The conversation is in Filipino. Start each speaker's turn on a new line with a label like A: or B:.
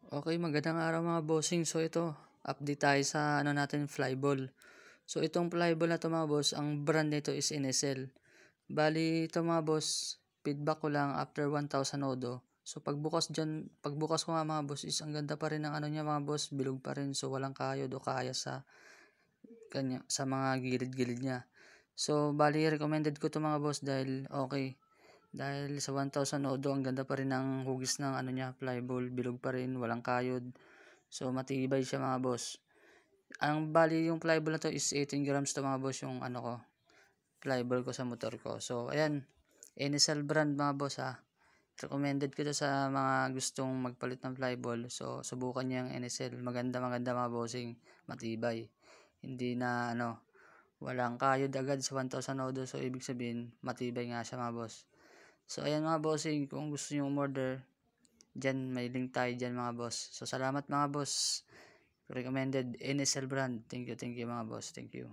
A: Okay, magandang araw mga bossing. So ito, update tayo sa ano natin, flyball. So itong flyball na to mga boss, ang brand nito is NSL. Bali ito mga boss, feedback ko lang after 1,000 odo. So pagbukas ko nga mga boss is ang ganda pa rin ng ano niya mga boss, bilog pa rin. So walang kayod o kaya sa kanya sa mga gilid-gilid niya. So bali recommended ko to mga boss dahil okay. Dahil sa 1,000 odo, ang ganda pa rin ng hugis ng ano niya, flyball, bilog pa rin, walang kayod. So matibay siya mga boss. Ang bali yung flyball na to is 18 grams to mga boss yung ano ko, flyball ko sa motor ko. So ayan, NSL brand mga boss ha. Recommended ko to sa mga gustong magpalit ng flyball. So subukan niyo yung NSL. Maganda mga bossing, matibay. Hindi na ano, walang kayod agad sa 1,000 odo. So ibig sabihin, matibay nga siya mga boss. So ayan mga bossing, kung gusto niyo umorder, diyan may link tayo diyan mga boss. So salamat mga boss. Recommended NSL brand. Thank you mga boss. Thank you.